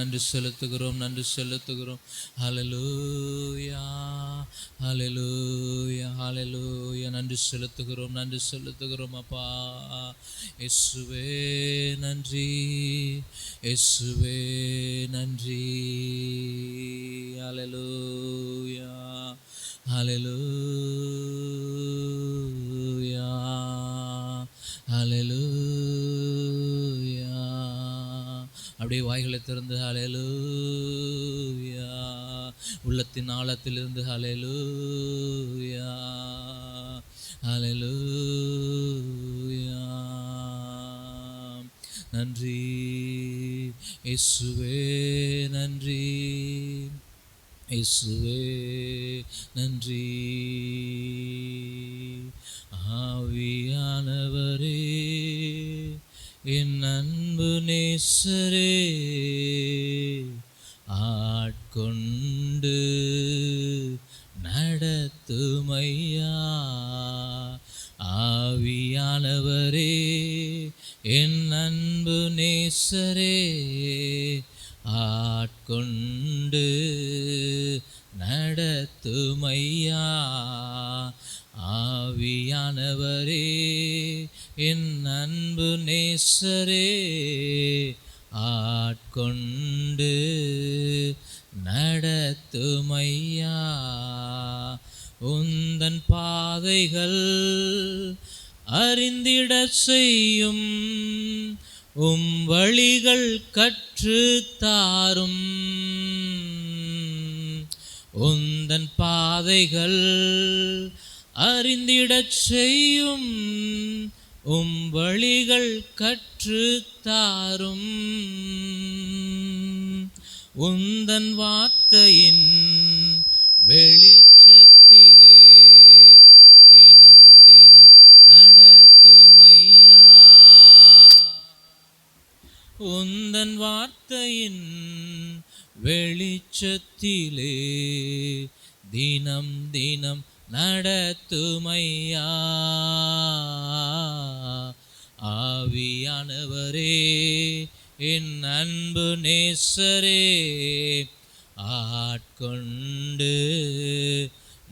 நன்றி செலுத்துகிறோம், நன்றி செலுத்துகிறோம். ஹல்லேலூயா, ஹல்லேலூயா, ஹல்லேலூயா. நன்றி செலுத்துகிறோம், நன்றி செலுத்துகிறோம் அப்பா. இயேசுவே நன்றி, இயேசுவே நன்றி. ஹல்லேலூயா, ஹல்லேலூயா, ஹல்லேலூயா. அப்படியே வாய்களை திறந்து ஹல்லேலூயா, உள்ளத்தின் ஆழத்திலிருந்து ஹல்லேலூயா, ஹல்லேலூயா. நன்றி இயேசுவே நன்றி, இயேசுவே நன்றி. ஆவியானவரே என் அன்பு நேசரே, ஆட்கொண்டு நடத்துமையா. ஆவியானவரே என் அன்பு நேசரே, ஆட்கொண்டு நடத்துமையா. ஆவியானவரே என் அன்பு நேசரே, ஆட்கொண்டு நடத்துமையா. உந்தன் பாதைகள் அறிந்திடச் செய்யும், உம் வழிகள் கற்று தாரும். உந்தன் பாதைகள் அறிந்திடச் செய்யும், உம் வழிகள் கற்று தாரும். உந்தன் வார்த்தையின் வெளிச்சத்திலே தினம் தினம் நடத்துமையா. உந்தன் வார்த்தையின் வெளிச்சத்திலே தினம் தினம் நடத்துமையா. ஆவியானவரே என் அன்பு நேசரே, ஆட்கொண்டு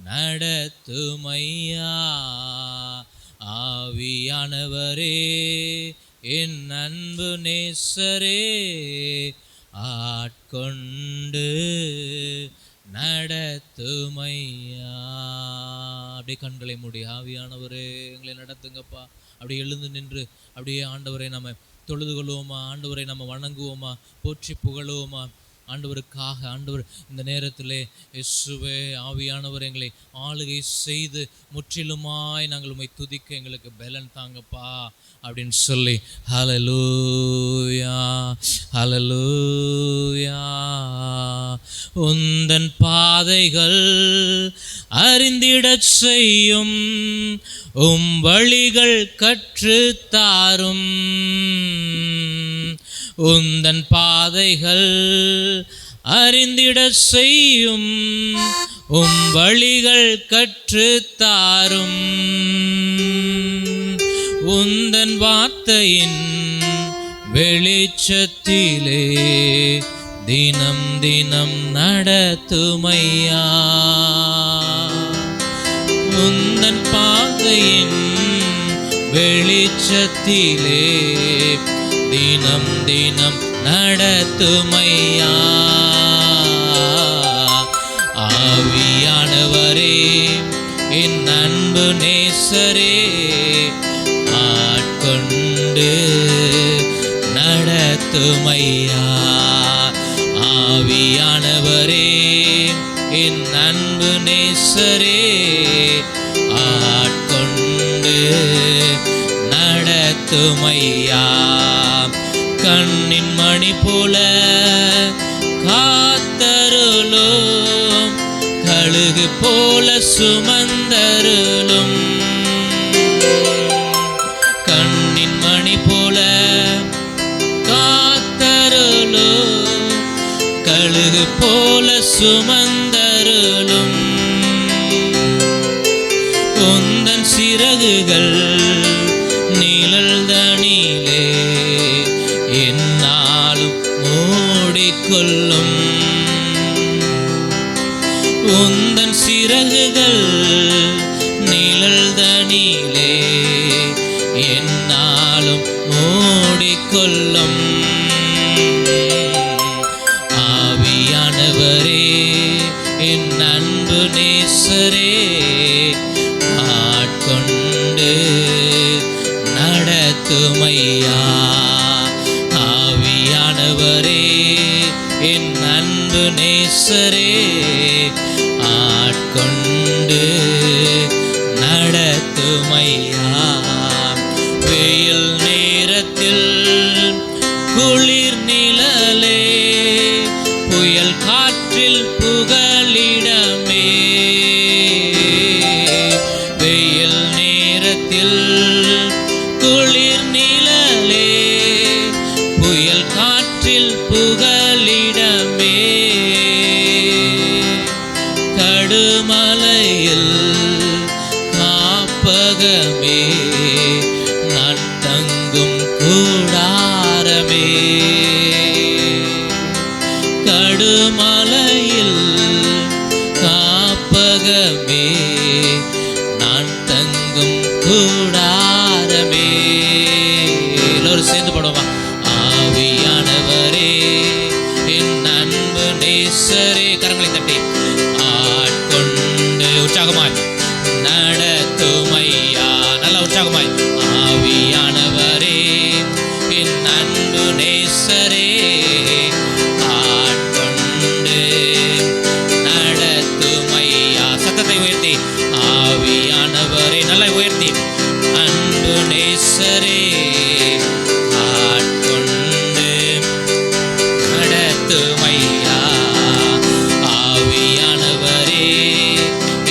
நடத்துமையா. ஆவியானவரே என் அன்பு நேசரே, ஆட்கொண்டு நடத்துமையா. அப்படியே கண்களை மூடி ஆவியானவரே எங்களை நடத்துங்கப்பா. அப்படியே எழுந்து நின்று அப்படியே ஆண்டவரை நம்ம தொழுது கொள்வோமா, ஆண்டவரை நம்ம வணங்குவோமா, போற்றி புகழுவோமா. ஆண்டவருக்காக ஆண்டவர் இந்த நேரத்திலே இயேசுவே ஆவியானவர் எங்களை ஆளுகை செய்து முற்றிலுமாய் நாங்கள் உம்மை துதிக்க எங்களுக்கு பலன் தாங்கப்பா அப்படின்னு சொல்லி ஹல்லேலூயா, ஹல்லேலூயா. உந்தன் பாதைகள் அறிந்திடச் செய்யும், உம் வழிகள் கற்று தாரும். உந்தன் பாதைகள் அறிந்திடச் செய்யும், உம் வழிகள் கற்று தாரும். உந்தன் வார்த்தையின் வெளிச்சத்திலே தினம் தினம் நடத்துமையா. உந்தன் பாதையின் வெளிச்சத்திலே தினம் தினம் நடத்துமையா. ஆவியானவரே என் அன்பு நேசரே, ஆட்கொண்டு நடத்துமையா. ஆவியானவரே என் அன்பு நேசரே, ஆட்கொண்டு நடத்துமையா. கண்ணின் மணி போல காத்தருளும், கழுகு போல சுமந்தருளும். கண்ணின் மணி போல காத்தருளும், கழுகு போல சுமந்தருளும். உந்தன் சிறகுகள் நிழல் தனிலே என்னாலும் மூடி மூடிக்கொள்ளும். உந்தன் சிறகுகள் நிழல்தனிலே என்னாலும் மூடிக்கொள்ளும். ஆவியானவரே என் அன்பு நேசரே, ஆட்கொண்டு நடத்துமையா. ஆவியானவரே என் அன்பு நேசரே, ஆட்கொண்டு நடத்துமையா. வெயில் நேரத்தில் குளிர் நிழலே, புயல் காற்றில் புகலிடமே. வெயில் நேரத்தில் குளிர் நிழலே, புயல் காற்றில் புகலிடமே. கடுமலையில் காப்பகமே, நான் தங்கும் கூடாரமே. கடுமலையில் காப்பகமே, நான் தங்கும் கூடாரமே. எல்லோரும் சேர்ந்து பாடுவோமா? ஆவியானவரே என் அன்பு நேசரே, கரங்களை தட்டி ஆட்கொண்டு உற்சாகமாய் நடத்துமையா. நல்ல உற்சாகமாய். ஆவியானவரே என் அன்பு நேசரே, ஆட்கொண்டு நடத்துமையா. சத்தத்தை உயர்த்தி ஆவியானவரே, நல்லா உயர்த்தி, அன்பு நேசரே, ஆட்கொண்டு நடத்துமையா. ஆவியானவரே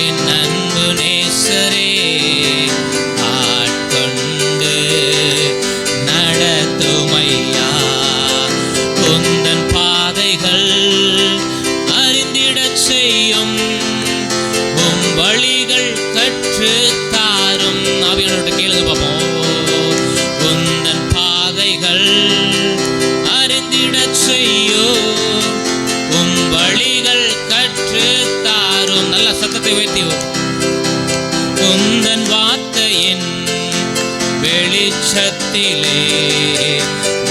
என் அன்பு நேசரே, ஆட்கொண்டு நடத்துமையா. உந்தன் பாதைகள் அறிந்திடச் செய்யும், உம் வழிகள் கற்றுத்தாரும். ஆவியானவர்கிட்ட கேளுங்க பார்ப்போம். உந்தன் பாதைகள் அறிந்திடச் செய்யும், உம் வழிகள் கற்றுத்தாரும். நல்ல சத்தத்தை உயர்த்தி. உந்தன் வார்த்தையின் வெளிச்சத்திலே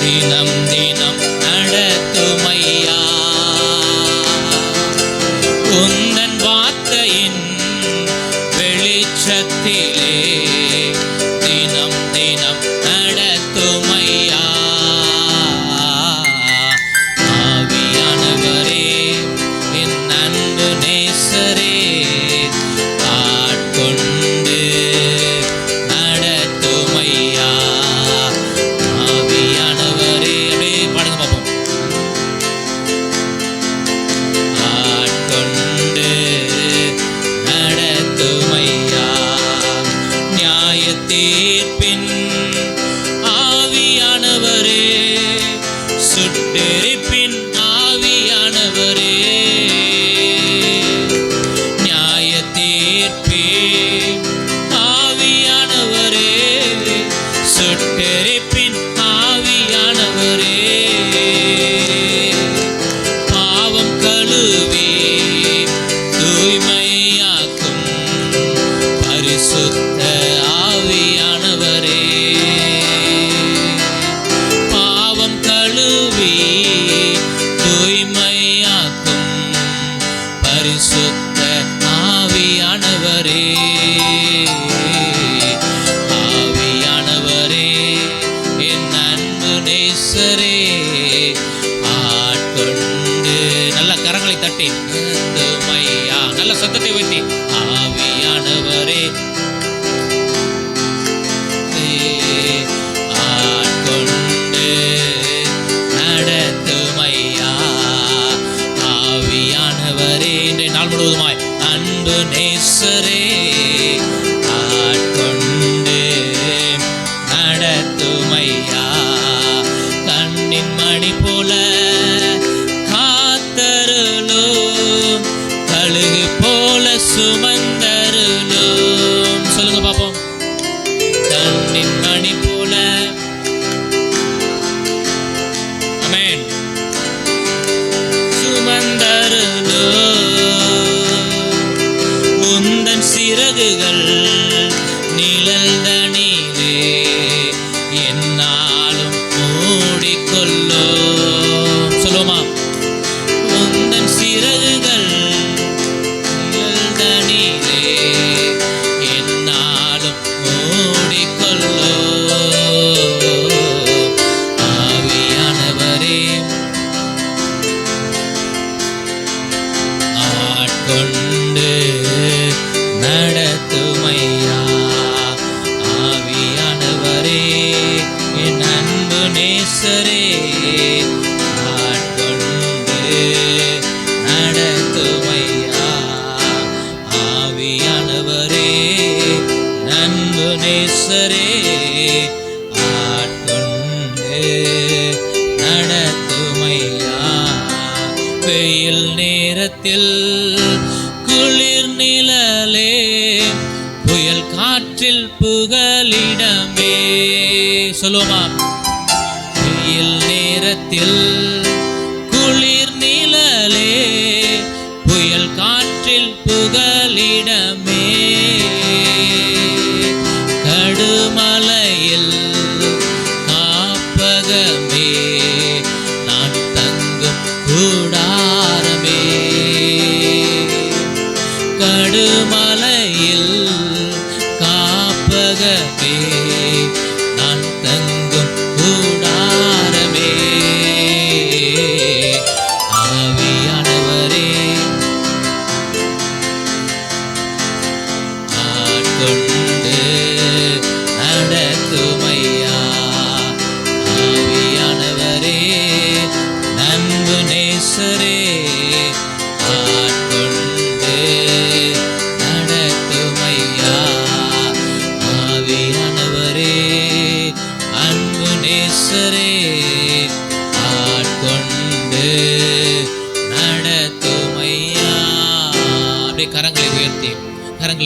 தினம் தினம் நடத்துமையா. உந்தன் வார்த்தையின் வெளிச்சத்திலே தினம் தினம் நடத்துமையா. ஆவியானவரே என் அன்பு நேசரே, ஆட்கொண்டு நடத்துமையா. ஆவியானவரே, அப்படியே பாடுங்க பார்ப்போம். ஆட்கொண்டு நடத்துமையா. நியாய தீர்ப்பின் ஆவியானவரே, சுட்டெரிப்பின் ஆவியானவரே. நியாய தீர்ப்பின் ஆவியானவரே, சுட்டெரிப்பின் ஆவியானவரே. பாவம் கழுவி தூய்மையாக்கும் பரிசுத்த ஆவியானவரே. பாவம் கழுவி தூய்மையாக்கும் பரிசுத்த ஆவியானவரே. ஆவியானவரே என் அன்பு நேசரே, ஆட்கொண்டு நல்ல கரங்களை தட்டி நடத்துமையா. நல்ல சத்தத்தை வைத்தி ஆவியானவரே, ஆட்கொண்டு நடத்துமையா. ஆவியானவரே இன்றைய நாள் முழுவதுமாய் அன்பு நேசரே, ஆட்கொண்டு நடத்துமையா. கண்ணின் மணி போல காத்தருளும், கழுகு போல சுமந்தருளும். சொல்லுங்க பாப்போம். கண்ணின் மணி போல, ஆமென். ஆட்கொண்டு நடத்துமையா. ஆவியானவரே என் அன்பு நேசரே, ஆட்கொண்டு நடத்துமையா. ஆவியானவரே அன்பு நேசரே, ஆட்கொண்டு நடத்துமையா. வெயில் நேரத்தில் குளிர் நிழலே, புயல் காற்றில் புகலிடமே. சொல்லுவோமா? வெயில் நேரத்தில் குளிர் நிழலே, புயல் காற்றில் புகலிடமே. கடுமலையில் காப்பகமே, நான் தங்கும் கூடாரமே. கடுமலையில் காப்பகமே, நான் தங்கும் கூடாரமே. ஆவியானவரே ஆட்கொண்டு நடத்துமையா. ஆவியானவரே அன்பு நேசரே, ஆட்கொண்டு நடத்துமையா. ஆவியானவரே அன்பு நேசரே, ஆட்கொண்டு நடத்துமையா. அப்படியே கரங்களை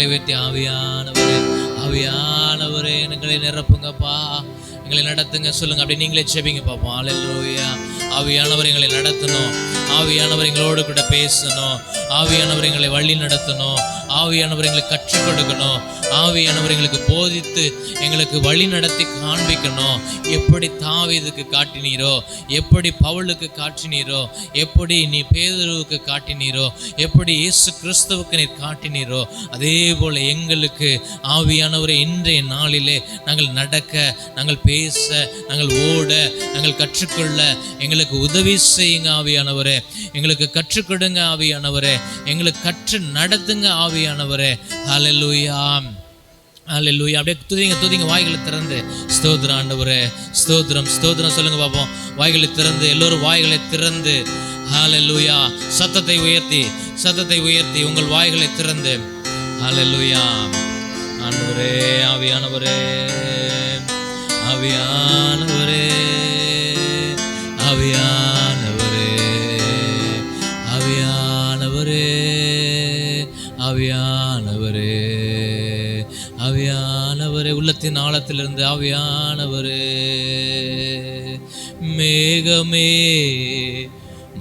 உயர்த்தி ஆவியானவரே, ஆவியானவரே எங்களை நிரப்புங்கப்பா, எங்களை நடத்துங்க. சொல்லுங்க, அப்படி நீங்களே செபிங்க பாப்போம். அல்லேலூயா. ஆவியானவர் எங்களை நடத்தணும், ஆவியானவர் எங்களோடு கூட பேசணும், ஆவியானவர் எங்களை வழி நடத்தணும், ஆவியானவர் எங்களுக்கு கற்றுக் கொடுக்கணும், ஆவியானவர் எங்களுக்கு போதித்து எங்களுக்கு வழி நடத்தி காண்பிக்கணும். எப்படி தாவீதுக்கு காட்டினீரோ, எப்படி பவுலுக்கு காட்டினீரோ, எப்படி நீ பேதுருவுக்கு காட்டினீரோ, எப்படி இயேசு கிறிஸ்துவுக்கு நீர் காட்டினீரோ, அதே போல எங்களுக்கு ஆவியானவரை இன்றைய நாளிலே நாங்கள் நடக்க, நாங்கள் பேச, நாங்கள் ஓட, நாங்கள் கற்றுக்கொள்ள எங்களுக்கு உதவி செய்யுங்க ஆவியானவரே. எங்களுக்கு கற்றுக் கொடுங்க ஆவியானவரே, எங்களுக்கு கற்று நடத்துங்க ஆவியானவரே. ஹல்லேலூயா, ஹல்லேலூயா. அப்படியே துதிங்க வாய்களை திறந்து. ஸ்தோத்திரம் ஆண்டவரே, ஸ்தோத்திரம் ஸ்தோத்திரம் சொல்லுங்க பாப்போம். வாய்களை திறந்து, எல்லோரும் வாய்களை திறந்து ஹல்லேலூயா. சத்தத்தை உயர்த்தி உங்கள் வாய்களை திறந்து ஹல்லேலூயா. ஆண்டவரே, ஆவியானவரே, ஆவியானவரே, ஆவியானவரே, ஆவியானவரே, ஆவியானவரே, ஆவியானவரே, உள்ளத்தின் ஆழத்திலிருந்து ஆவியானவரே. மேகமே,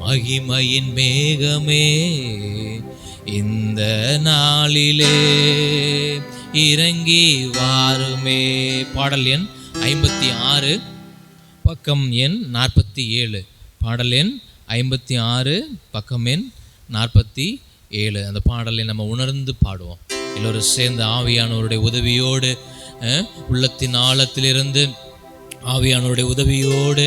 மகிமையின் மேகமே, இந்த நாளிலே இறங்கி வாருமே. பாடல் எண் 56 பக்கம் எண் 47. பாடல் எண் 56 பக்கம் எண் 47. அந்த பாடலை நம்ம உணர்ந்து பாடுவோம் எல்லோரும் சேர்ந்து. ஆவியானவருடைய உதவியோடு, உள்ளத்தின் ஆழத்திலிருந்து ஆவியானவருடைய உதவியோடு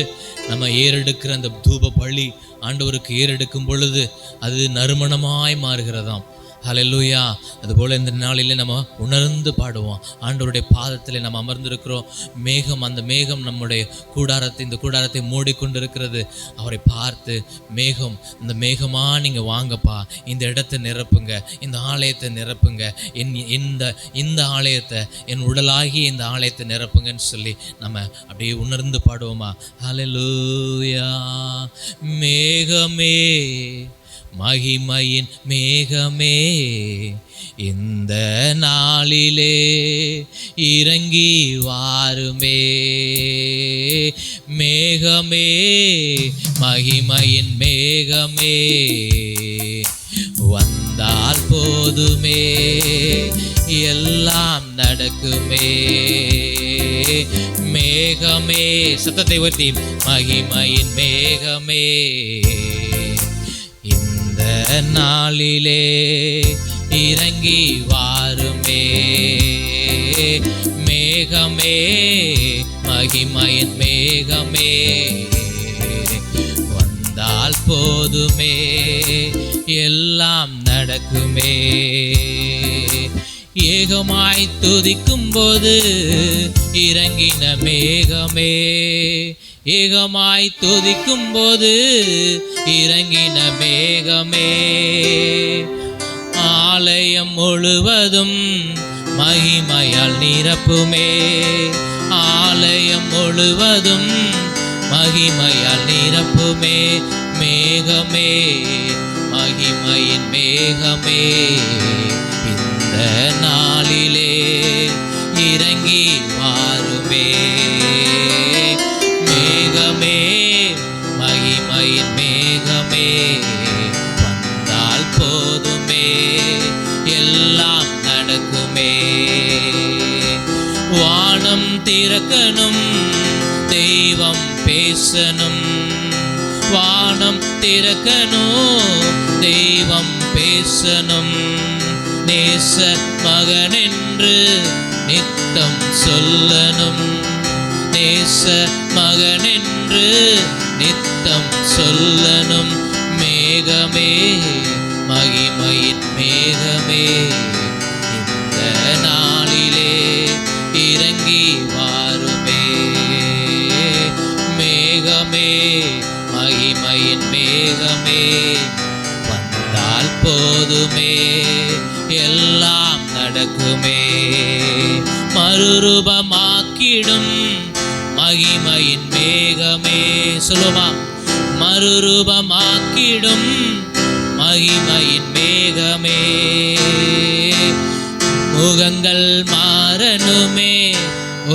நம்ம ஏறெடுக்கிற அந்த தூப பலி ஆண்டவருக்கு ஏறெடுக்கும் பொழுது அது நறுமணமாய் மாறுகிறதாம். ஹல்லேலூயா. அதுபோல் இந்த நாளிலே நம்ம உணர்ந்து பாடுவோம். ஆண்டவருடைய பாதத்தில் நம்ம அமர்ந்திருக்கிறோம். மேகம், அந்த மேகம் நம்முடைய இந்த கூடாரத்தை மூடிக்கொண்டிருக்கிறது. அவரை பார்த்து, மேகம், இந்த மேகமா நீங்கள் வாங்கப்பா, இந்த இடத்தை நிரப்புங்க, இந்த ஆலயத்தை நிரப்புங்க, இந்த ஆலயத்தை, என் உடலாகி இந்த ஆலயத்தை நிரப்புங்கன்னு சொல்லி நம்ம அப்படியே உணர்ந்து பாடுவோமா? ஹல்லேலூயா. மேகமே, மகிமையின் மேகமே, இந்த நாளிலே இறங்கி வாருமே. மேகமே, மகிமையின் மேகமே, வந்தால் போதுமே, எல்லாம் நடக்குமே. மேகமே, சத்தத்தை உயர்த்தி, மகிமையின் மேகமே, இந்த நாளிலே இறங்கி வாருமே. மேகமே, மகிமையின் மேகமே, வந்தால் போதுமே, போதுமே, எல்லாம் நடக்குமே. ஏகமாய் துதிக்கும் போது இறங்கின மேகமே, ஏகமாய் துதிக்கும் போது இறங்கின மேகமே. ஆலயம் முழுவதும் மகிமையால் நிரப்புமே, ஆலயம் முழுவதும் மகிமையால் நிரப்புமே. மேகமே, மகிமையின் மேகமே, இந்த நாளிலே இறங்கி வாருமே. மேகமே, மகிமையின் மேகமே, வந்தால் போதுமே, எல்லாம் நடக்குமே. வானம் திறக்கணும், தெய்வம் பேசணும், வானம் திறக்கணும், தெய்வம் பேசணும். நேச மகனென்று நித்தம் சொல்லணும், நேச மகனென்று நித்தம் சொல்லணும். மேகமே, மகிமையின் மேகமே, இந்த நாளிலே இறங்கி வாருமே. மேகமே, மகிமையின் மேகமே, வந்தால் போதுமே, எல்லாம் நடக்குமே. மறுரூபமாக்கிடும் மகிமையின் மேகமே, சொல்லுமா, மறுரூபமாக்கிடும் மகிமையின் மேகமே. முகங்கள் மாறணுமே,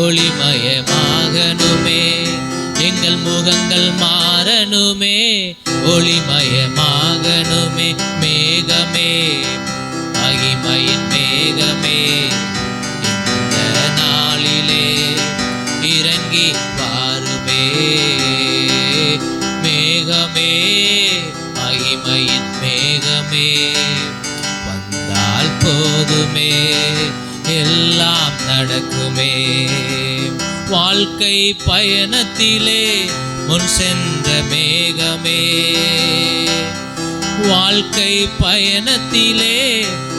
ஒளிமயமாகணுமே, எங்கள் முகங்கள் மாறணுமே, ஒளிமயமாகணுமே. மேகமே, மகிமையின் மேகமே, இந்த நாளிலே இறங்கி வாருமே. மேகமே, மகிமையின் மேகமே, வந்தால் போதுமே, எல்லாம் நடக்குமே. வாழ்க்கை பயணத்திலே முன் சென்ற மேகமே, வாழ்க்கை பயணத்திலே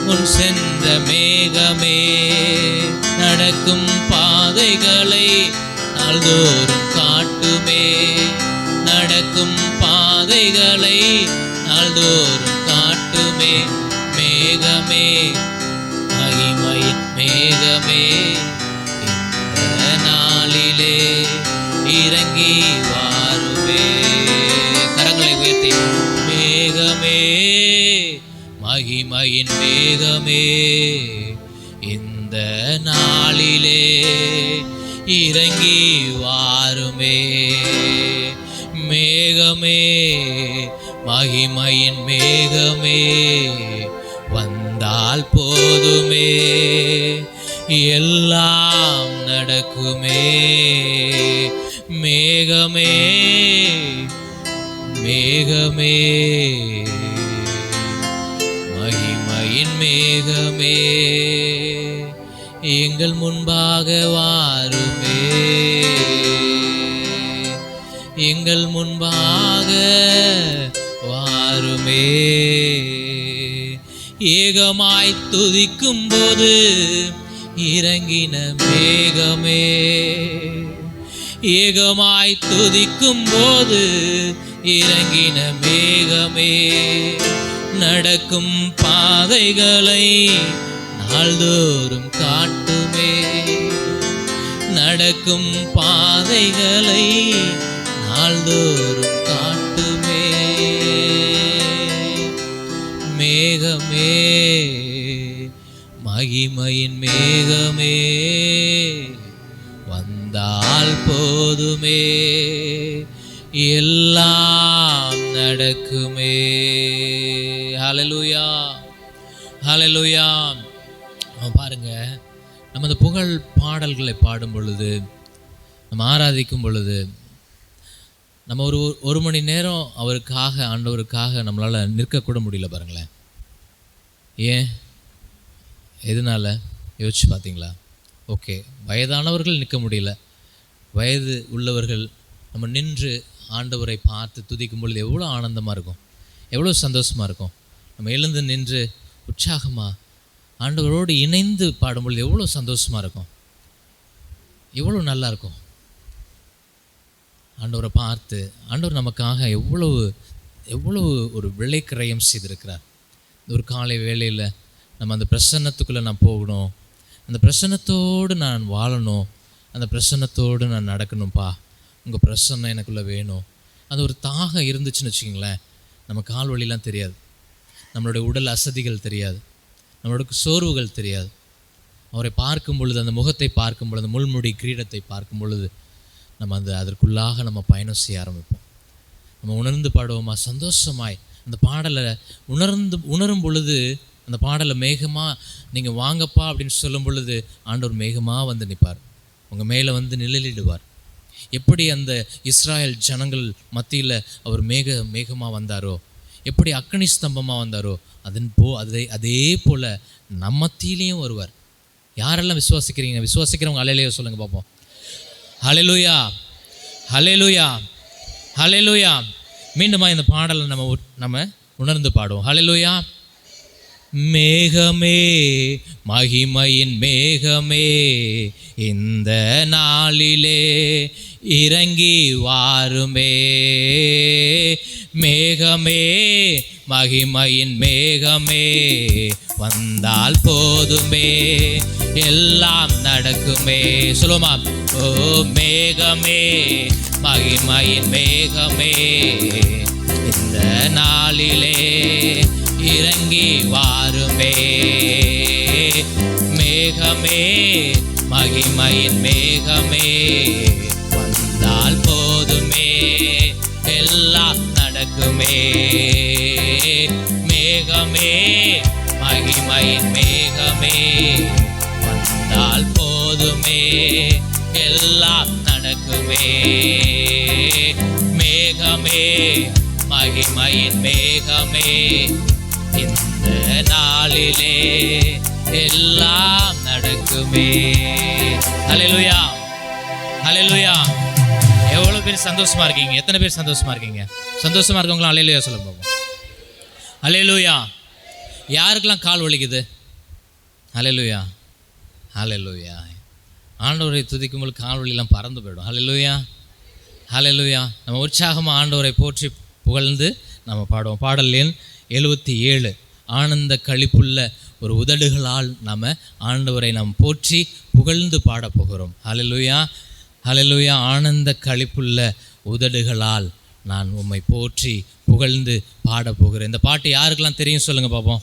முன் சென்ற மேகமே. நடக்கும் பாதைகளை நாள்தோறும் காட்டுமே, நடக்கும் பாதைகளை நாள்தோறும் காட்டுமே. மேகமே, மகிமையின் மேகமே, இந்த நாளிலே இறங்கி வாருமே. கரங்களை உயர்த்தி, மேகமே, மகிமையின் மேகமே, இந்த நாளிலே இறங்கி வாருமே. மேகமே, மகிமையின் மேகமே, வந்தால் போதுமே, எல்லாம் நடக்குமே. மேகமே, மேகமே, மகிமையின் மேகமே, எங்கள் முன்பாக வாருமே, எங்கள் முன்பாக வாருமே. ஏகமாய் துதிக்கும் போது இறங்கின மேகமே, ஏகமாய் துதிக்கும் போது இறங்கின மேகமே. நடக்கும் பாதைகளை நாள்தோறும் காட்டுமே, நடக்கும் பாதைகளை நாள்தோறும் காட்டுமே. மேகமே, மகிமையின் மேகமே, வந்தால் போதுமே, எல்லாம் நடக்குமே. ஹல்லேலூயா, ஹல்லேலூயா. பாருங்க, நம்ம இந்த புகழ் பாடல்களை பாடும் பொழுது, நம்ம ஆராதிக்கும் பொழுது, நம்ம ஒரு மணி நேரம் அவருக்காக, ஆண்டவருக்காக நம்மளால் நிற்கக்கூட முடியல. பாருங்களேன், ஏன், எதனால யோசிச்சு பார்த்தீங்களா? ஓகே, வயதானவர்கள் நிற்க முடியல, வயது உள்ளவர்கள் நம்ம நின்று ஆண்டவரை பார்த்து துதிக்கும் பொழுது எவ்வளோ ஆனந்தமாக இருக்கும். எவ்வளோ சந்தோஷமாக இருக்கும். நம்ம எழுந்து நின்று உற்சாகமாக ஆண்டவரோடு இணைந்து பாடும்பொழுது எவ்வளோ சந்தோஷமாக இருக்கும், எவ்வளோ நல்லா இருக்கும். ஆண்டவரை பார்த்து ஆண்டவர் நமக்காக எவ்வளவு ஒரு விலைக்கிரயம் செய்திருக்கிறார். ஒரு காலை வேளையில் நம்ம அந்த பிரசன்னத்துக்குள்ளே நான் போகணும், அந்த பிரசன்னத்தோடு நான் வாழணும், அந்த பிரசன்னத்தோடு நான் நடக்கணும்ப்பா, உங்கள் பிரசன்னம் எனக்குள்ளே வேணும். அது ஒரு தாகம் இருந்துச்சுன்னு வச்சுக்கிங்களேன், நம்ம கால் வலிலாம் தெரியாது, நம்மளுடைய உடல் அசதிகள் தெரியாது, நம்மளோட சோர்வுகள் தெரியாது. அவரை பார்க்கும் பொழுது, அந்த முகத்தை பார்க்கும் பொழுது, முள்முடி கிரீடத்தை பார்க்கும் பொழுது நம்ம அதற்குள்ளாக நம்ம பயணம் செய்ய ஆரம்பிப்போம். நம்ம உணர்ந்து பாடுவோமா, சந்தோஷமாய் அந்த பாடலை உணரும் பொழுது, அந்த பாடலை மேகமாக நீங்கள் வாங்கப்பா அப்படின்னு சொல்லும் பொழுது ஆண்டவர் மேகமாக வந்து நிற்பார், உங்கள் மேலே வந்து நிழலிடுவார். எப்படி அந்த இஸ்ராயல் ஜனங்கள் மத்தியில் அவர் மேகமாக வந்தாரோ, எப்படி அக்கினி ஸ்தம்பமாக வந்தாரோ, அதே போல் நம்ம மத்தியிலையும் வருவார். யாரெல்லாம் விசுவாசிக்கிறீங்க? விசுவாசிக்கிறவங்க ஹல்லேலூயா சொல்லுங்கள் பார்ப்போம். ஹல்லேலூயா, ஹல்லேலூயா, ஹல்லேலூயா. மீண்டுமா இந்த பாடலை நம்ம உணர்ந்து பாடுவோம். ஹல்லேலூயா. மேகமே, மகிமையின் மேகமே, இந்த நாளிலே இறங்கி வாருமே. மேகமே, மகிமையின் மேகமே, வந்தால் போதுமே, எல்லாம் நடக்குமே. சொல்லுமா, ஓ மேகமே, மகிமையின் மேகமே, இந்த நாளிலே இறங்கி வாருமே. மேகமே, மகிமையின் மேகமே, வந்தால் போதுமே, எல்லாம் நடக்குமே. மேகமே, மகிமையின் மேகமே, வந்தால் போதுமே, எல்லாம் நடக்குமே. மேகமே, மகிமையின் மேகமே, இந்த நாளிலே எல்லாம் நடக்குமே. ஹல்லேலூயா, ஹல்லேலூயா. எவ்வளோ பேர் சந்தோஷமா இருக்கீங்க? எத்தனை பேர் சந்தோஷமா இருக்கீங்க? சந்தோஷமா இருக்கவங்களாம் ஹல்லேலூயா சொல்ல போவோம். ஹல்லேலூயா. யாருக்கெல்லாம் கால் வலிக்குது? ஹல்லேலூயா, ஹல்லேலூயா. ஆண்டவரை துதிக்கும்போது கால் வலியெல்லாம் பறந்து போயிடும். ஹல்லேலூயா, ஹல்லேலூயா. நம்ம உற்சாகமாக ஆண்டவரை போற்றி புகழ்ந்து நம்ம பாடுவோம். பாடல் எண் 77. ஆனந்த களிப்புள்ள ஒரு உதடுகளால் நம்ம ஆண்டவரை நாம் போற்றி புகழ்ந்து பாடப்போகிறோம். ஹல்லேலூயா, ஹல்லேலூயா. ஆனந்த களிப்புள்ள உதடுகளால் நான் உம்மை போற்றி புகழ்ந்து பாடப்போகிறேன். இந்த பாட்டு யாருக்கெல்லாம் தெரியும் சொல்லுங்கள் பார்ப்போம்.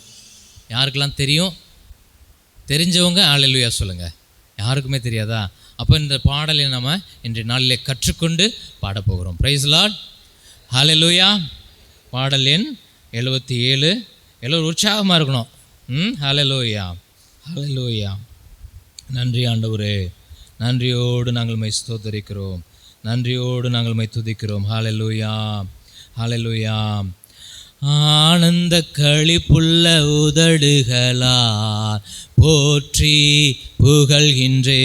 யாருக்கெல்லாம் தெரியும்? தெரிஞ்சவங்க ஹல்லேலூயா சொல்லுங்கள். யாருக்குமே தெரியாதா? அப்போ இந்த பாடலை நம்ம இன்றைய நாளிலே கற்றுக்கொண்டு பாடப்போகிறோம். பிரைஸ் லார்ட், ஹல்லேலூயா. பாடல் எண் 77. எல்லோரும் உற்சாகமாக இருக்கணும். ஹல்லேலூயா, ஹல்லேலூயா. நன்றி ஆண்டவரே, நன்றியோடு நாங்கள் மை ஸ்தோத்தரிக்கிறோம், நன்றியோடு நாங்கள் மை துதிக்கிறோம். ஹல்லேலூயா, ஹல்லேலூயா. ஆனந்த களிப்புள்ள உதடுகளால் போற்றி புகழ்கின்றே.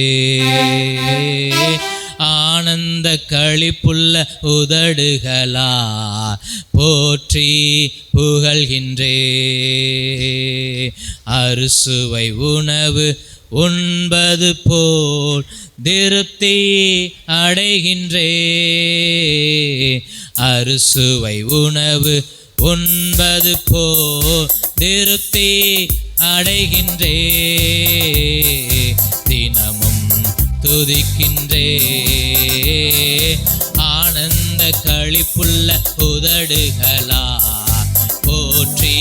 ஆனந்த களிப்புள்ள உதடுகளால் போற்றி புகழ்கின்றே. அறுசுவை உணவு உண்பது போல் திருப்தி அடைகின்றே. அறுசுவை உணவு உண்பது போல் திருப்தி அடைகின்றே. தினமும் துதிக்கின்றே. ஆனந்த களிப்புள்ள உதடுகளா போற்றி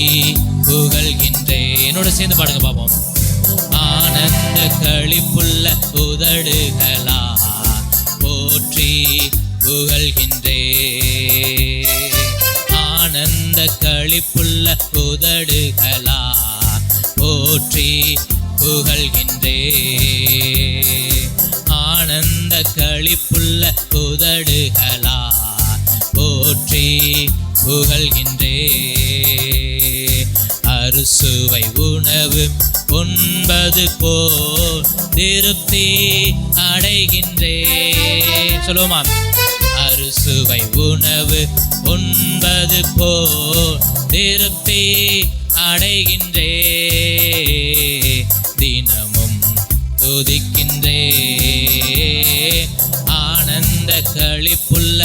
புகழ்கின்றே. என்னோட சேர்ந்து பாடுங்க பாப்போம். ஆனந்த களிப்புள்ள உதடுகளா போற்றி புகழ்கின்றே. ஆனந்த களிப்புள்ள உதடுகளா போற்றி புகழ்கின்றே. ஆனந்த களிப்புள்ள உதடுகளா போற்றி புகழ்கின்றே. அறுசுவை உணவு உண்பது போல் திருப்தி அடைகின்றே. சொல்லுவோமா? அறுசுவை உணவு உண்பது போல் திருப்தி அடைகின்றே, தினமும் துதிக்கின்றே, ஆனந்த களிப்புள்ள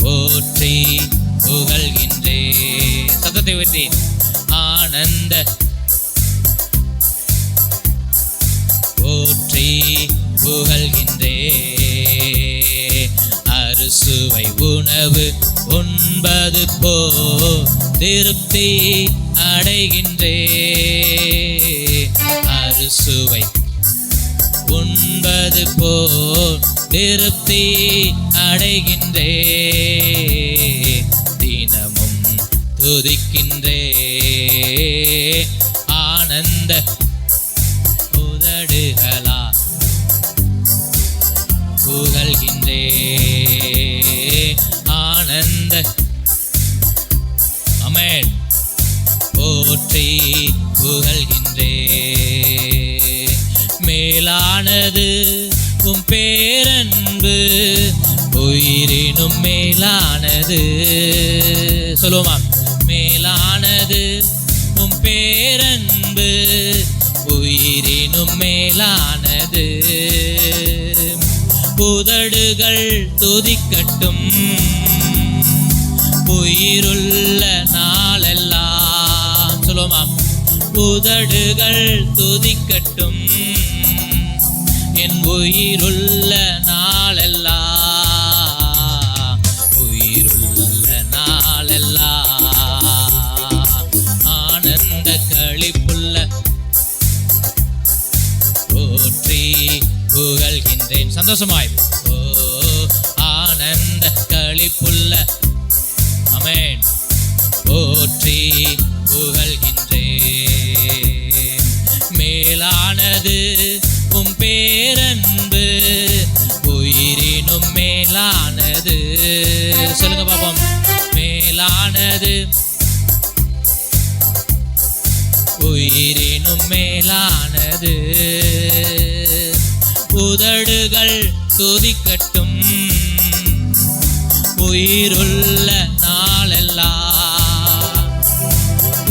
போற்றி புகழ்கின்றே. சத்தத்தை உயர்த்தி ஆனந்த போற்றி புகழ்கின்றே. அறுசுவை உணவு உண்பது போ திருப்தி அடைகின்றே, அறுசுவை உண்பது போ திருப்தி அடைகின்றே, தினமும் துதிக்கின்றே, ஆனந்த உதடுகளா புகழ்கின்றே, ஆனந்த ஆமென் போற்றி புகழ்கின்றே. மேலானது உம் பேரன்பு, உயிரினும் மேலானது. சொல்லுவோமா? மேலானது உம் பேரன்பு, உயிரினும் மேலானது. உதடுகள் துதிக்கட்டும் உயிருள்ள நாளெல்லாம். சொல்லுவோமா? உதடுகள் துதிக்கட்டும் என் உயிருள்ள நாளெல்லாம், உயிருள்ள நாளெல்லாம், ஆனந்த களிப்புள்ள போற்றி புகழ்கின்றேன். சந்தோஷமாய் ஓ ஆனந்த களிப்புள்ள ஆமென் போற்றி புகழ்கின்றேன். மேலானது உம் பேரன்பு, உயிரினும் மேலானது. சொல்லுங்க பாப்போம். மேலானது உயிரினும் மேலானது. உதடுகள் துதிக்கட்டும் உயிருள்ள நாளெல்லாம்,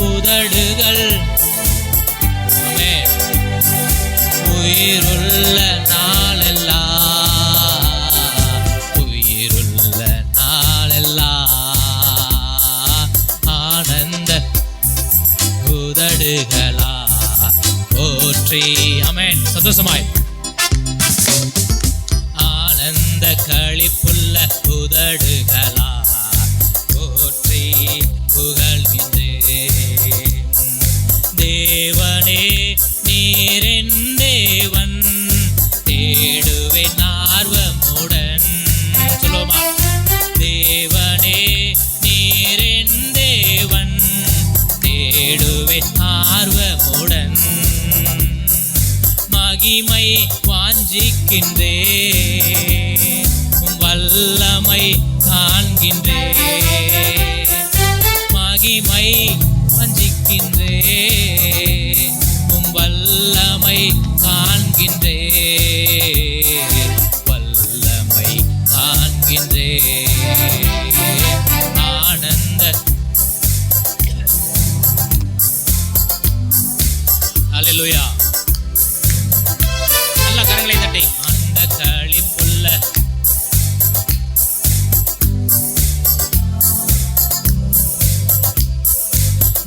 உதடுகள் உயிருள்ள நாளெல்லாம், உயிருள்ள நாளெல்லாம், ஆனந்த உதடுகளா போற்றி. ஆமென். சந்தோஷமாய் ஆனந்த களிப்புள்ள உதடுகளா போற்றி புகழ்கின்றேன். தேவனே நீரென் தேவன், தேடுவேன் ஆர்வமுடன். சொல்லுவோமா? தேவனே நீரென் தேவன், தேடுவேன் ஆர்வமுடன். மகிமை வாஞ்சிக்கின்றேன், வல்லமை காண்கின்றேன். மகிமை வாஞ்சிக்கின்றேன், வல்லமை காண்கின்றேன், வல்லமை காண்கின்றேன், ஆனந்த அல்லேலூயா. நல்ல கரங்களை தட்டி ஆனந்த களிப்புள்ள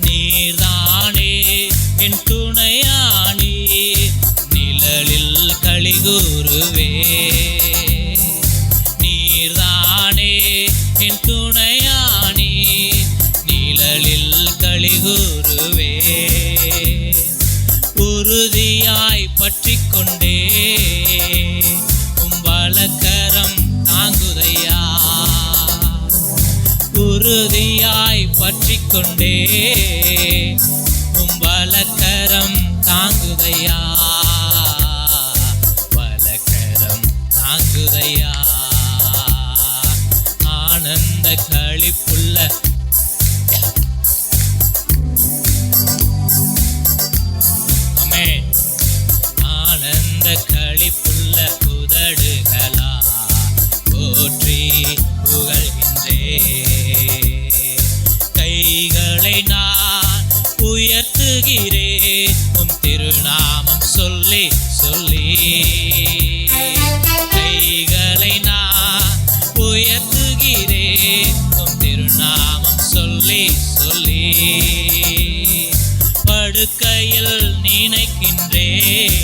நீர்தானே என் துணையானி, நிழலில் களிகூருவே. நீர்தானே என் துணையானி, நிழலில் களிகூருவே. உறுதியாய் பற்றிக் கொண்டே உம் வலக்கரம் தாங்குதையா. உறுதியாய் பற்றிக் கொண்டே உம் வலக்கரம் தாங்குதையா, வலக்கரம் தாங்குதையா, ஆனந்த களிப்புள்ள ஆமென், ஆனந்த களிப்புள்ள உதடுகளா போற்றி புகழ்கின்றேன். கைகளை நான் உயர்த்துகிறேன் உம் திருநாமம் சொல்லி சொல்லி. கைகளை நான் உயர்த்துகிறேன் உம் திருநாமம் சொல்லி சொல்லி. படுக்கையில் நினைக்கின்றேன்,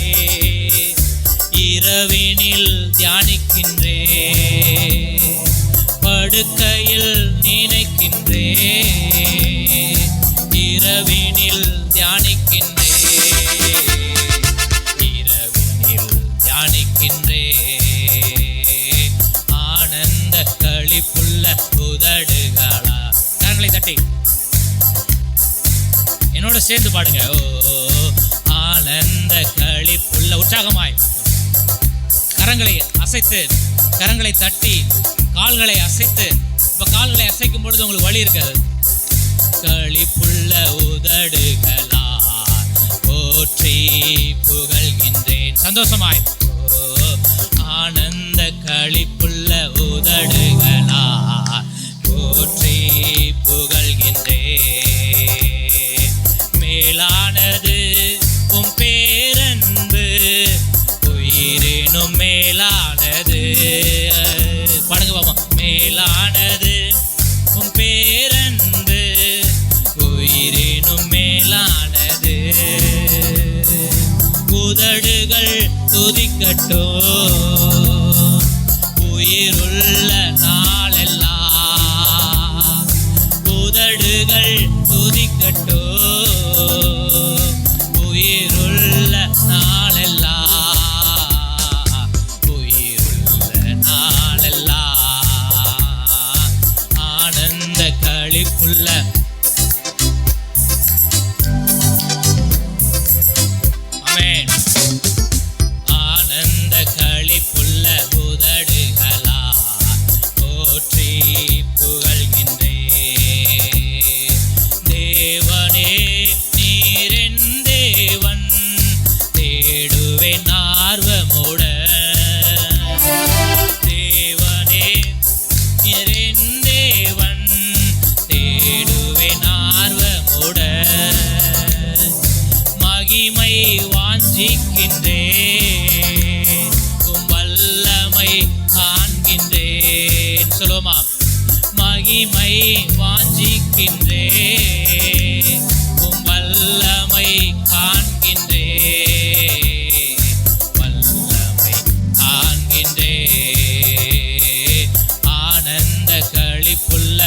இரவினில் தியானிக்கின்றேன். படுக்கையில் நினைக்கின்றேன், இரவினில் தியானிக்கின்றேன். இரவினில் தியானிக்கின்றேன். ஆனந்த களிப்புள்ள உதடுகளா. கரங்களை தட்டி என்னோட சேர்ந்து பாடுங்க. ஓ ஆனந்த களிப்புள்ள, உற்சாகமாய் கரங்களை அசைத்து, கரங்களை தட்டி, கால்களை அசைத்து. இப்ப கால்களை அசைக்கும் பொழுது உங்களுக்கு வலி இருக்காது. களிப்புள்ள உதடுகளா போற்றி புகழ்கின்றேன். சந்தோஷமாய் ஆனந்த களிப்புள்ள உதடுகளா போற்றி புகழ்கின்றேன். மேலானது உம் பேரன்பு, உயிரினும் மேலானது. பாடுங்க பாப்பா. மேலானது உம் பேரன்பு, உயிரினும் மேலானது. உதடுகள் துதிக்கட்டும் உயிருள்ள நாளெல்லாம். உதடுகள் துதிக்கட்டும் உயிருள்ள நாளெல்லாம். உயிருள்ள நாளெல்லாம். ஆனந்த களிப்புள்ள ஆனந்த களிப்புள்ள உதடுகளா போற்றி புகழ்கின்றேன். தேவனே நீரென் தேவன், தேடுவேன் ஆர்வமுடன். தேவனே நீரென் தேவன், தேடுவேன் ஆர்வமுடன். மகிமை வாஞ்சிக்கின்றேன், உம் வல்லமை காண்கின்றேன். சொல்லுமா. மகிமை வாஞ்சிக்கின்றேன், உம் வல்லமை காண்கின்றேன். வல்லமை காண்கின்றேன். ஆனந்த களிப்புள்ள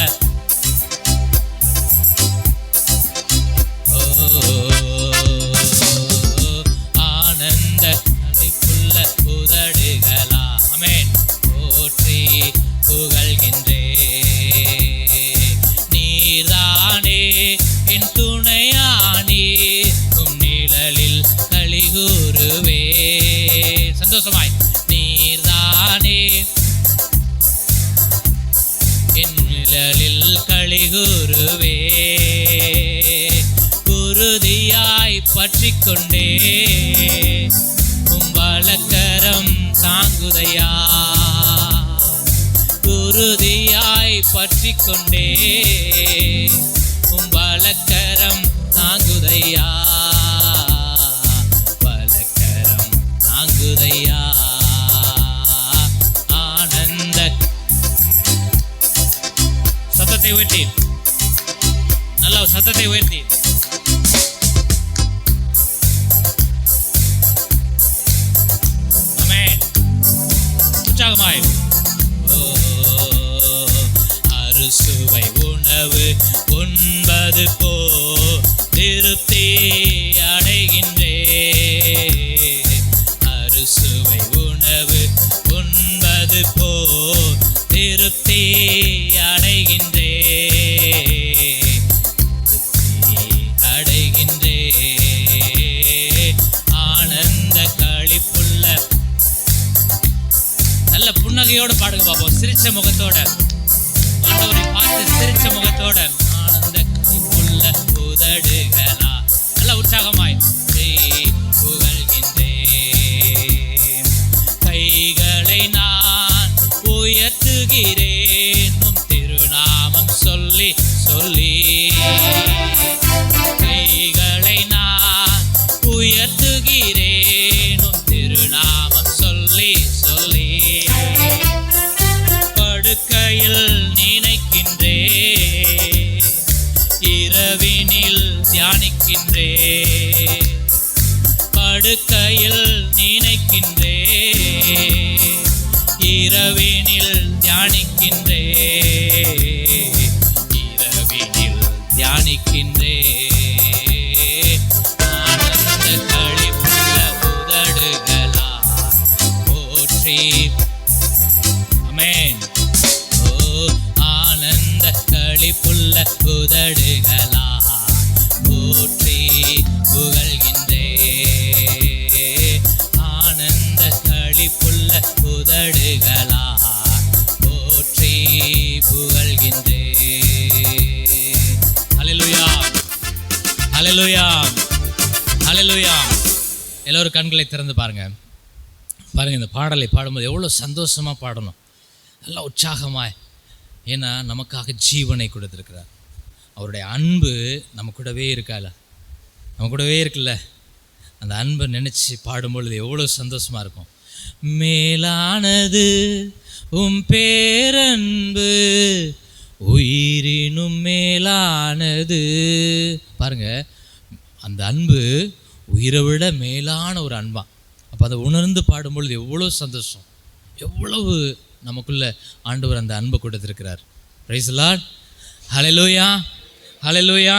ஆனந்த களிப்புள்ள உதடுகளா ஆமென் போற்றி புகழ்கின்றேன். நீர்தானே என் துணையானி, உம் நிழலில் களிகூருவே. சந்தோஷமாய். நீர்தானே என் நிழலில் களிகூருவே. உறுதியாய் பற்றிக்கொண்டே உம் வலக்கரம் தாங்குதையா. உறுதியாய் பற்றிக்கொண்டே உம் வலக்கரம் தாங்குதையா. வலக்கரம் தாங்குதையா. ஆனந்த சத்தத்தை உயர்த்தி, நல்ல சத்தத்தை உயர்த்தி. ஆமென். உற்சாகமாய். அறுசுவை உணவு உண்பது போ திருப்தி அடைகின்றேன். அறுசுவை உணவு உண்பது போ திருப்தி அடைகின்றேன். அடைகின்றேன். ஆனந்த களிப்புள்ள, நல்ல புன்னகையோடு பாடுங்க பாப்போம். சிரிச்ச முகத்தோட ஆண்டவரை பார்த்து சிரிச்ச முகத்தோட. ஆனந்த களிப்புள்ள உதடுகளா. நல்ல உற்சாகமாய் புகழ்கின்றேன். கைகளை நான் உயர்த்துகிறேன் உம் திருநாமம் சொல்லி சொல்லி. இரவினில் தியானிக்கின்றே, படுக்கையில் நினைக்கின்றே, இரவினில் தியானிக்கின்றே, இரவினில் தியானிக்கின்றே. ஆனந்த களிப்புள்ள உதடுகளா போற்றி. ஆமென். ஓ ஆனந்த களிப்புள்ள உதடுகளா போற்றி புகழ்கின்றே, ஆனந்த களிப்புள்ள உதடுகளா போற்றி புகழ்கின்றே. ஹல்லேலூயா, ஹல்லேலூயா, ஹல்லேலூயா. எல்லோரும் கண்களை திறந்து பாருங்க. பாருங்கள், இந்த பாடலை பாடும்போது எவ்வளோ சந்தோஷமாக பாடணும், நல்லா உற்சாகமாய். ஏன்னா நமக்காக ஜீவனை கொடுத்துருக்கிறார். அவருடைய அன்பு நம்ம கூடவே இருக்கால, நம்ம கூடவே இருக்குல்ல. அந்த அன்பை நினச்சி பாடும்பொழுது எவ்வளோ சந்தோஷமாக இருக்கும். மேலானது உம் பேரன்பு, உயிரினும் மேலானது. பாருங்க, அந்த அன்பு உயிரை விட மேலான ஒரு அன்பா. அப்போ அதை உணர்ந்து பாடும்பொழுது எவ்வளோ சந்தோஷம், எவ்வளவு நமக்குள்ள ஆண்டவர் அந்த அன்பை கொடுத்துருக்கிறார். Praise the Lord. Hallelujah, hallelujah.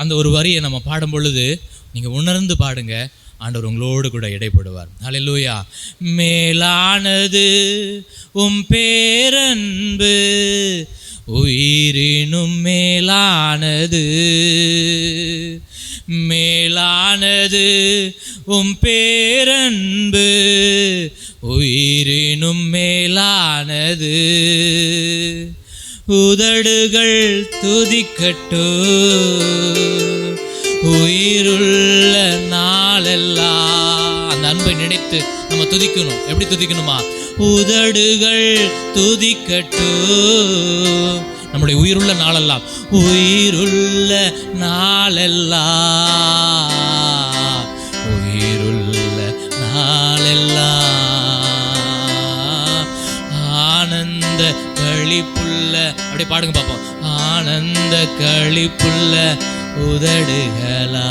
அந்த ஒரு வரியை நம்ம பாடும் பொழுது நீங்கள் உணர்ந்து பாடுங்க, ஆண்டவர் உங்களோடு கூட இடைப்படுவார். ஹல்லேலூயா. மேலானது உம் பேரன்பு, உயிரினும் மேலானது, மேலானது உம் பேரன்பு, உயிரினும் மேலானது. உதடுகள் துதிக்கட்டோ உயிருள்ள நாளெல்லாம். அந்த அன்பை நினைத்து நம்ம துதிக்கணும். எப்படி துதிக்கணுமா? உதடுகள் துதிக்கட்டோ, நம்முடைய உயிருள்ள நாளெல்லாம், உயிருள்ள நாளெல்லாம், உயிருள்ள நாளெல்லாம், ஆனந்த களிப்புள்ள. அப்படியே பாடுங்க பார்ப்போம். ஆனந்த களிப்புள்ள உதடுகளா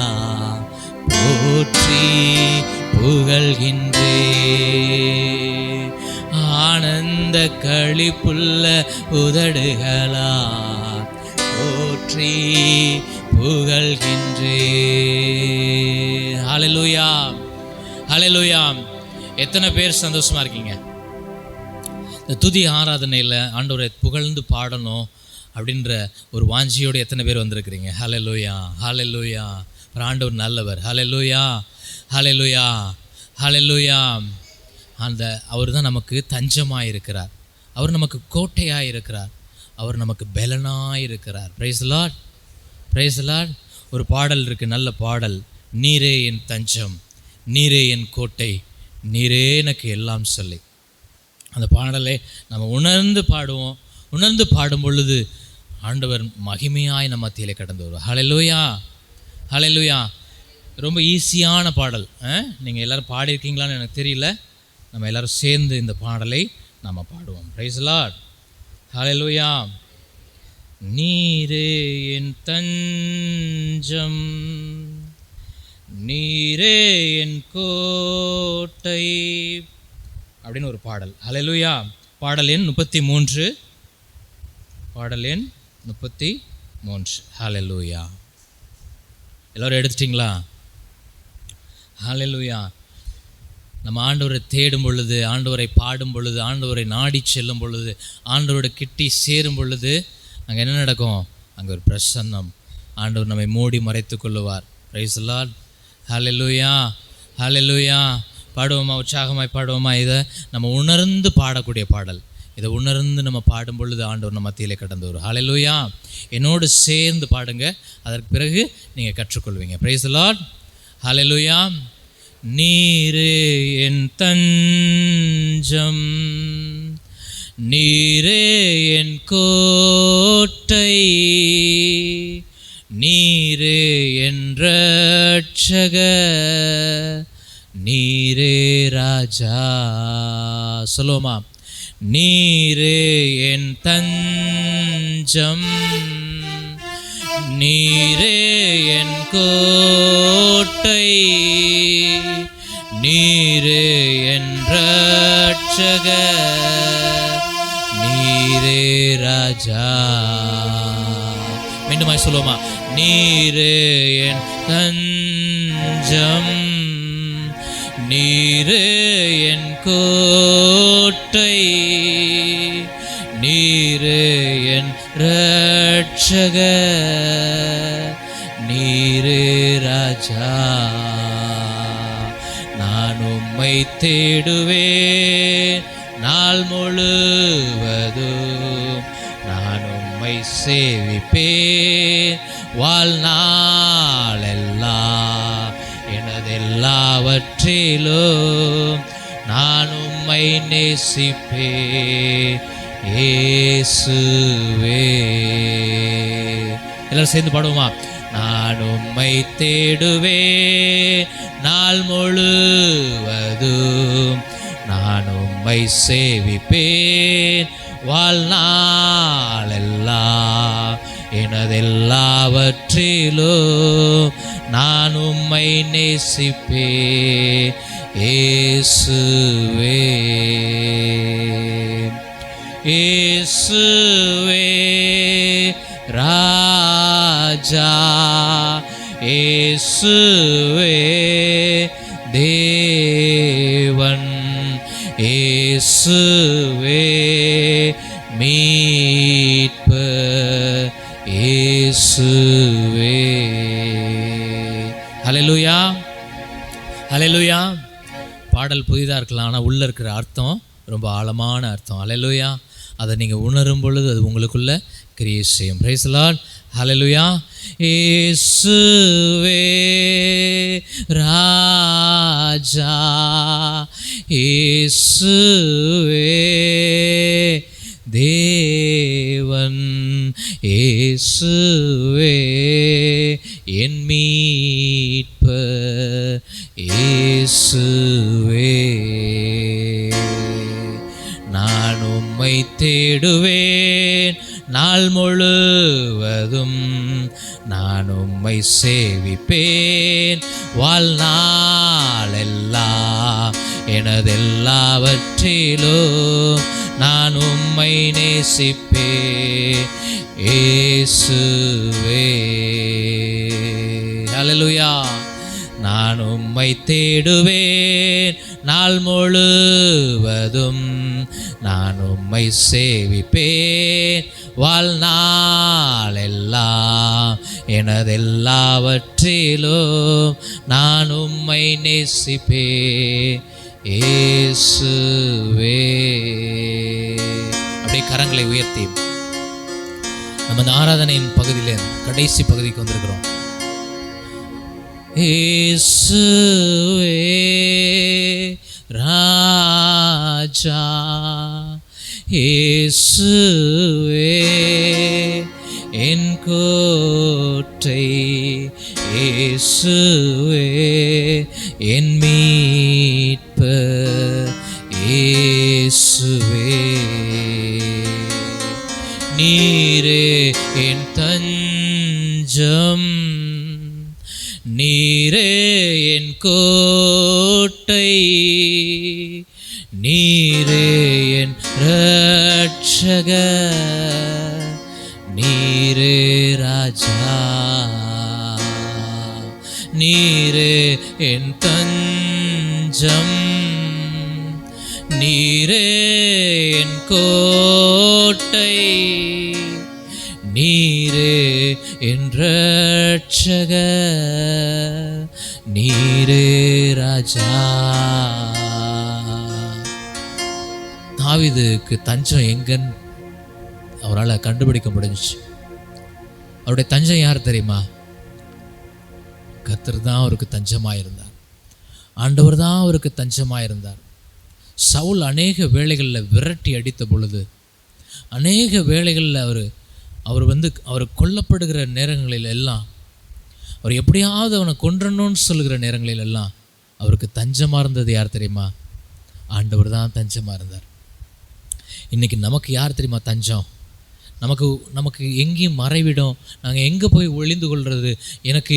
போற்றி புகழ்கின்றே, ஆனந்த களிப்புள்ள உதடுகளா போற்றி புகழ்கின்றே. ஹல்லேலூயா, ஹல்லேலூயா. எத்தனை பேர் சந்தோஷமா இருக்கீங்க? இந்த துதி ஆராதனையில் ஆண்டவரை புகழ்ந்து பாடணும் அப்படின்ற ஒரு வாஞ்சியோடு எத்தனை பேர் வந்திருக்கிறீங்க? ஹல்லேலூயா, ஹல்லேலூயா. ஆண்டவர் நல்லவர். ஹல்லேலூயா, ஹல்லேலூயா, ஹல்லேலூயா. அந்த அவர் தான் நமக்கு தஞ்சமாக இருக்கிறார், அவர் நமக்கு கோட்டையாக இருக்கிறார், அவர் நமக்கு பலனாக இருக்கிறார். Price the Lord, price the Lord. ஒரு பாடல் இருக்குது, நல்ல பாடல். நீரே என் தஞ்சம், நீரே என் கோட்டை, நீரே எனக்கு எல்லாம் சொல்லி. அந்த பாடலை நம்ம உணர்ந்து பாடுவோம். உணர்ந்து பாடும் பொழுது ஆண்டவர் மகிமையாய் நம்ம மத்தியிலே கடந்து வருவார். ஹல்லேலூயா, ஹல்லேலூயா. ரொம்ப ஈஸியான பாடல். நீங்கள் எல்லோரும் பாடியிருக்கீங்களான்னு எனக்கு தெரியல. நம்ம எல்லோரும் சேர்ந்து இந்த பாடலை நம்ம பாடுவோம். Praise the Lord. ஹல்லேலூயா. நீரே என் தஞ்சம், நீரே என் கோட்டை அப்படின்னு ஒரு பாடல். ஹல்லேலூயா. பாடல் எண் 33, பாடல் எண் 33. ஹல்லேலூயா. எல்லோரும் எடுத்துட்டிங்களா? ஹல்லேலூயா. நம்ம ஆண்டவரை தேடும் பொழுது, ஆண்டவரை பாடும் பொழுது, ஆண்டவரை நாடி செல்லும் பொழுது, ஆண்டவரோட கிட்டி சேரும் பொழுது அங்கே என்ன நடக்கும்? அங்கே ஒரு பிரசன்னம். ஆண்டவர் நம்மை மூடி மறைத்து கொள்ளுவார். Price the Lord. ஹல்லேலூயா, ஹல்லேலூயா. பாடுவோமா? உற்சாகமாய் பாடுவோமா? இதை நம்ம உணர்ந்து பாடக்கூடிய பாடல். இதை உணர்ந்து நம்ம பாடும் பொழுது ஆண்டவர் நம்ம மத்தியிலே கடந்து வரும். ஹல்லேலூயா. என்னோடு சேர்ந்து பாடுங்க, அதற்கு பிறகு நீங்கள் கற்றுக்கொள்வீங்க. Price the Lord. ஹல்லேலூயா. நீரே என் தஞ்சம், நீரே என் கோட்டை, நீரே என் இரட்சகர், நீரே ராஜா. சொல்லுவோமா? நீரே என் தஞ்சம், நீரே என் கோட்டை, நீரே என் ரட்சகர், நீரே ராஜா. மீண்டுமாய் சொல்லுவோமா? நீரே என் தஞ்சம், நீரே என் கோட்டை, நீரே என் ரட்சகர், நீரே ராஜா. நான் உம்மை தேடுவேன் நாள் முழுவதும், நான் உம்மை சேவிப்பேன் வாழ்நாளெல்லாம். எனதெல்லாவற்றிலும் நான் உம்மை நேசிப்பேன் இயேசுவே. எல்லாரும் சேர்ந்து பாடுவோமா? நான் உம்மை தேடுவேன் நாள் முழுவதும், நான் உம்மை சேவிப்பேன் வாழ்நாளெல்லாம். எனதெல்லாவற்றிலும் நான் உம்மை நேசிப்பேன் இயேசுவே. இயேசுவே ராஜா, இயேசுவே தேவன், இயேசுவே மீட்பர், இயேசுவே. ஹல்லேலூயா, ஹல்லேலூயா. பாடல் புதிதாக இருக்கலாம், ஆனால் உள்ளே இருக்கிற அர்த்தம் ரொம்ப ஆழமான அர்த்தம். ஹல்லேலூயா. அதை நீங்கள் உணரும் பொழுது அது உங்களுக்குள்ள கிரியை செய்யும். Praise the Lord. ஹல்லேலூயா. இயேசுவே ராஜா, இயேசுவே தேவன், இயேசுவே என் மீட்பர், இயேசுவே. நான் உம்மை தேடுவேன் நாள் முழுவதும், நான் உம்மை சேவிப்பேன் வாழ்நாளெல்லாம். எனதெல்லாவற்றிலும் நான் உம்மை நேசிப்பேன் இயேசுவே. ஹல்லேலூயா. நான் உம்மை தேடுவேன் நாள் முழுவதும், நான் உம்மை சேவிப்பேன் வாழ்நாளெல்லாம். எனதெல்லாவற்றிலும் நான் உம்மை நேசிப்பேன் இயேசுவே. அப்படியே கரங்களை உயர்த்தி நம்ம இந்த ஆராதனையின் பகுதியில் கடைசி பகுதிக்கு வந்திருக்கிறோம். இயேசுவே ராஜா, இயேசுவே என் கோட்டை, இயேசுவே என் மீட்பர், இயேசுவே நீரே என் தஞ்சம், நீரே என் கோட்டை, நீரே என் ரட்சகர், நீரே ராஜா. நீரே என் தஞ்சம், நீரே என் கோட்டை, நீரே என் ரட்சகர், நீரே ராஜா. தாவீதுக்கு தஞ்சம் எங்கன்னு அவரால் கண்டுபிடிக்க முடிஞ்சிச்சு. அவருடைய தஞ்சம் யார் தெரியுமா? கர்த்தர் தான் அவருக்கு தஞ்சமாயிருந்தார். ஆண்டவர் தான் அவருக்கு தஞ்சமாயிருந்தார். சவுல் அநேக வேளைகளில் விரட்டி அடித்த பொழுது, அநேக வேளைகளில் அவர் கொல்லப்படுகிற நேரங்களில் எல்லாம், அவர் எப்படியாவது அவனை கொன்றணும்னு சொல்லுகிற நேரங்களில் எல்லாம் அவருக்கு தஞ்சமாக இருந்தது யார் தெரியுமா? ஆண்டவர் தான் தஞ்சமாக இருந்தார். இன்றைக்கி நமக்கு யார் தெரியுமா தஞ்சம்? நமக்கு எங்கேயும் மறைவிடும், நாங்கள் எங்கே போய் ஒளிந்து கொள்வது? எனக்கு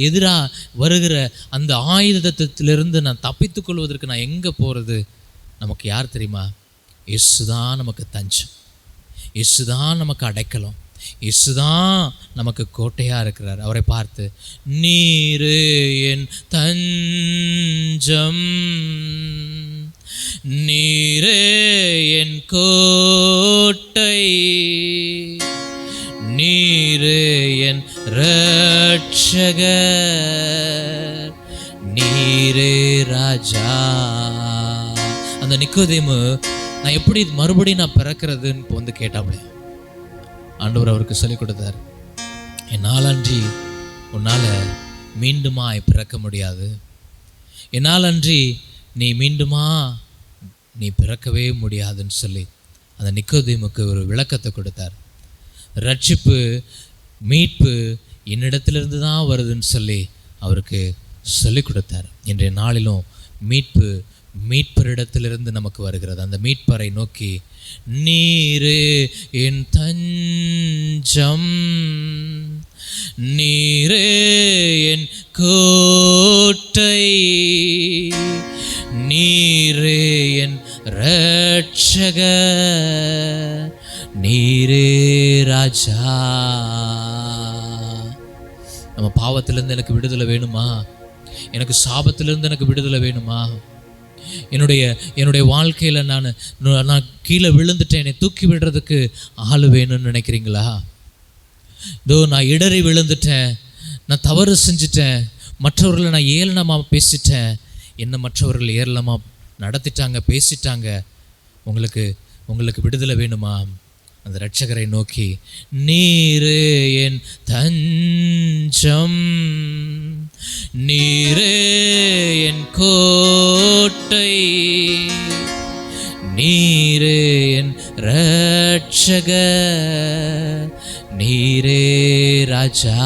எதிராக வருகிற அந்த ஆயுதத்திலிருந்து நான் தப்பித்து கொள்வதற்கு நான் எங்கே போகிறது? நமக்கு யார் தெரியுமா? இயேசு தான் நமக்கு தஞ்சம், இயேசு தான் நமக்கு அடைக்கலம், இயேசு தான் நமக்கு கோட்டையாக இருக்கிறார். அவரை பார்த்து, நீரு என் தஞ்சம், நீரே என் கோட்டை, நீரே என் இரட்சகர், நீரே ராஜா. அந்த நிக்கோதேமு, நான் எப்படி மறுபடியும் நான் பிறக்கிறதுன்னு இப்போ வந்து கேட்டாப்ல, ஆண்டவர் அவருக்கு சொல்லிக் கொடுத்தார், என்னால் அன்றி உன்னால் மீண்டுமாய் பிறக்க முடியாது, என்னால் அன்றி நீ மீண்டுமா நீ பிறக்கவே முடியாதுன்னு சொல்லி அந்த நிக்கோதேமுக்கு ஒரு விளக்கத்தை கொடுத்தார். ரட்சிப்பு, மீட்பு என்னிடத்திலிருந்து தான் வருதுன்னு சொல்லி அவருக்கு சொல்லிக் கொடுத்தார். இன்றைய நாளிலும் மீட்பு மீட்பரிடத்திலிருந்து நமக்கு வருகிறது. அந்த மீட்பரை நோக்கி, நீரே என் தஞ்சம், நீரே என் கோட்டை, நீரே என் இரட்சகர், நீரே ராஜா. நம்ம பாவத்திலிருந்து எனக்கு விடுதலை வேணுமா? எனக்கு சாபத்திலிருந்து எனக்கு விடுதலை வேணுமா? என்னுடைய வாழ்க்கையில் நான் கீழே விழுந்துட்டேன், என்னை தூக்கி விடுறதுக்கு ஆள் வேணும்னு நினைக்கிறீங்களா? நான் இடறி விழுந்துட்டேன், நான் தவறு செஞ்சுட்டேன், மற்றவர்களை நான் ஏளனமாக பேசிட்டேன், என்ன மற்றவர்கள் ஏளனமாக நடத்திட்டாங்க, பேசிட்டாங்க, உங்களுக்கு விடுதலை வேணுமா? அந்த இரட்சகரை நோக்கி, நீரே என் தஞ்சம், நீரே என் கோட்டை, நீரே என் இரட்சகர், நீரே ராஜா.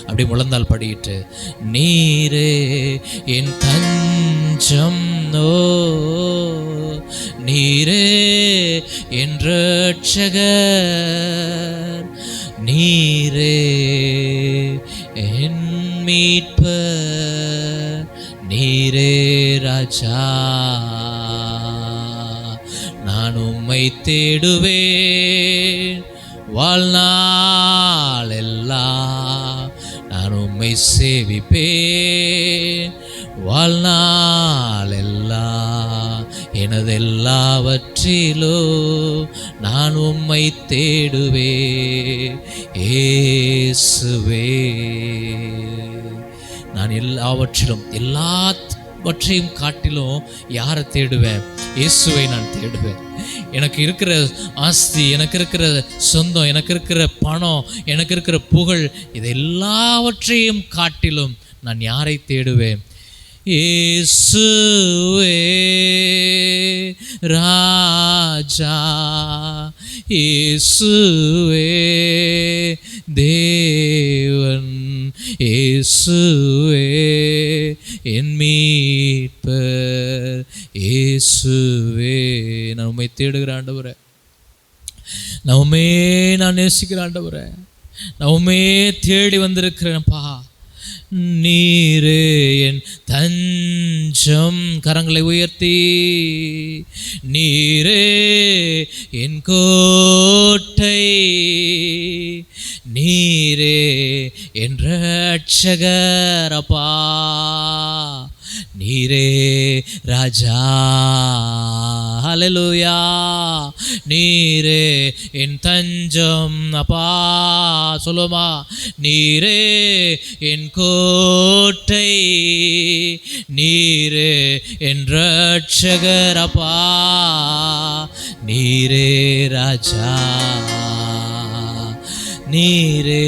அப்படி முழந்தால் படியிட்டு, நீரே என் தஞ்சம், நீரே என் இரட்சகர், நீரே என் மீட்பர், நீரே ராஜா. நான் உம்மை தேடுவேன் வாழ்நாள் எல்லாம், நான் உம்மை சேவிப்பேன் வாழ்நாள் எல்லாம், எனதெல்லாவற்றிலோ நான் உம்மை தேடுவேன் இயேசுவே. நான் எல்லாவற்றையும் காட்டிலும் யாரை தேடுவேன்? இயேசுவை நான் தேடுவேன். எனக்கு இருக்கிற ஆஸ்தி, எனக்கு இருக்கிற சொந்தம், எனக்கு இருக்கிற பணம், எனக்கு இருக்கிற புகழ், இது எல்லாவற்றையும் காட்டிலும் நான் யாரை தேடுவேன்? இயேசுவே ராஜா, இயேசுவே தேவன், இயேசுவே என் மீட்பர், இயேசுவே. நான் உம்மை தேடுகிற ஆண்டவரே, நான் நேசிக்கிற ஆண்டவரே, நான் உம்மே தேடி வந்திருக்கிறேன்ப்பா. நீரே என் தஞ்சம், கரங்களை உயர்த்தி, நீரே என் கோட்டை, நீரே என் இரட்சகர் அப்பா, நீரே ராஜா. ஹல்லேலூயா. நீரே என் தஞ்சம் அப்பா, சொல்லுமா, நீரே என் கோட்டை, நீரே என் இரட்சகர் அப்பா, நீரே ராஜா, நீரே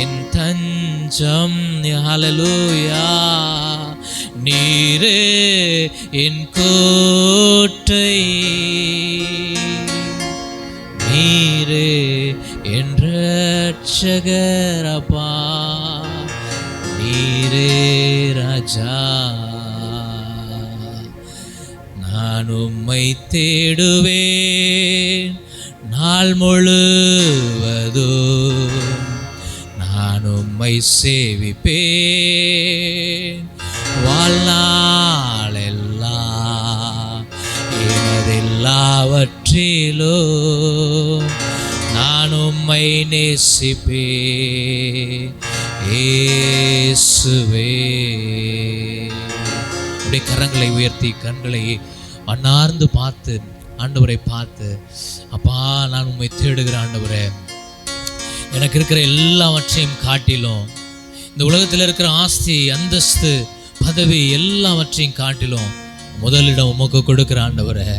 என் தஞ்சம். ஹல்லேலூயா. நீரே என் கோட்டை, நீரே என் இரட்சகர் அப்பா, நீரே ராஜா. நான் உம்மை தேடுவேன் நாள் முழுவதும் நான் உம்மை சேவிப்பேன். வாழ்நாளெல்லாம் எனதெல்லாவற்றிலும் நான் உம்மை நேசிப்பேன் இயேசுவே. அப்படியே கரங்களை உயர்த்தி கண்களை அன்னார்ந்து பார்த்து ஆண்டவரை பார்த்து, அப்பா நான் உம்மை தேடுகிற ஆண்டவரே, எனக்கு இருக்கிற எல்லாவற்றையும் காட்டிலும், இந்த உலகத்தில் இருக்கிற ஆஸ்தி அந்தஸ்து பதவி எல்லாவற்றையும் காட்டிலும் முதலிடம் உமக்கு கொடுக்கிற ஆண்டவரே,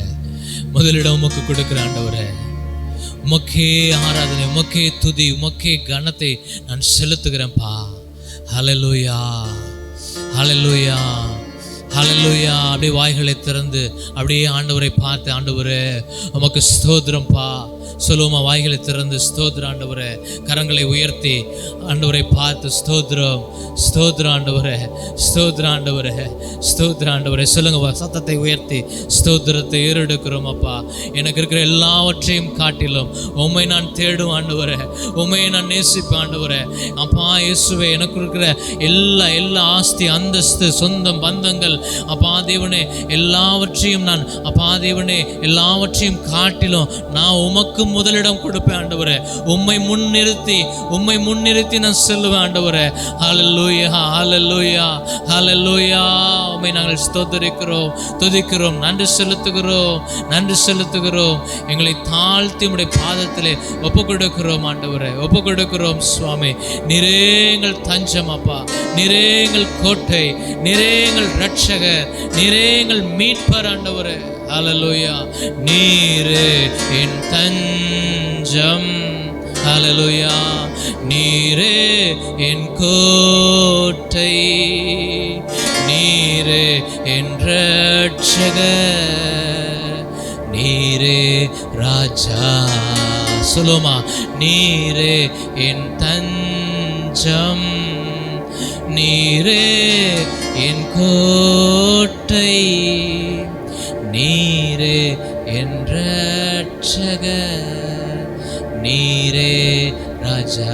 முதலிடம் உமக்கு கொடுக்கிற ஆண்டவரே. உமக்கே ஆராதனை, உமக்கே துதி, உமக்கே கனத்தை நான் செலுத்துகிறேன்ப்பா. ஹல்லேலூயா, ஹல்லேலூயா, ஹல்லேலூயா. அப்படியே வாய்களை திறந்து அப்படியே ஆண்டவரை பார்த்து, ஆண்டவரே உமக்கு ஸ்தோத்திரம்ப்பா சொல்லுவோமா? வாய்களை திறந்து ஸ்தோத்திரம் ஆண்டவரே. கரங்களை உயர்த்தி ஆண்டவரை பார்த்து ஸ்தோத்திரம், ஸ்தோத்திரம் ஆண்டவரே, ஸ்தோத்திரம் ஆண்டவரே, ஸ்தோத்திரம் ஆண்டவரே. சொல்லுங்க, சத்தத்தை உயர்த்தி ஸ்தோத்திரத்தை ஏறெடுக்கிறோம். அப்பா எனக்கு இருக்கிற எல்லாவற்றையும் காட்டிலும் உம்மை நான் தேடும் ஆண்டவரே, உம்மையை நான் நேசிப்பேன் ஆண்டவரே. அப்பா இயேசுவே, எனக்கு இருக்கிற எல்லா ஆஸ்தி அந்தஸ்து சொந்தம் பந்தங்கள் அப்பா தேவனே எல்லாவற்றையும் நான் அப்பா தேவனே எல்லாவற்றையும் காட்டிலும் நான் உமக்கு முதலிடம் கொடுப்பேன் ஆண்டவரே. உம்மை முன்னிறுத்தி நான் செல்லுவேன் ஆண்டவரே. ஹல்லேலூயா, ஹல்லேலூயா, ஹல்லேலூயா. உம்மை நாங்கள் ஸ்தோத்திரிக்கிறோம், துதிக்கிறோம், நன்றி செலுத்துகிறோம். எங்களை தாழ்த்தி உம்முடைய பாதத்திலே ஒப்பு கொடுக்கிறோம் ஆண்டவரே, ஒப்பு கொடுக்கிறோம் சுவாமி. நீரே எங்கள் தஞ்சம் அப்பா, நீரே எங்கள் கோட்டை, நீரே எங்கள் இரட்சகர், நீரே எங்கள் மீட்பர் ஆண்டவரே. ஹல்லேலூயா. நீரே என் தஞ்சம், ஹல்லேலூயா. நீரே என் கோட்டை, நீரே என் இரட்சகர், நீரே ராஜா. சொல்லுமா, நீரே என் தஞ்சம், நீரே என் கோட்டை, நீரே என் இரட்சகர், நீரே ராஜா.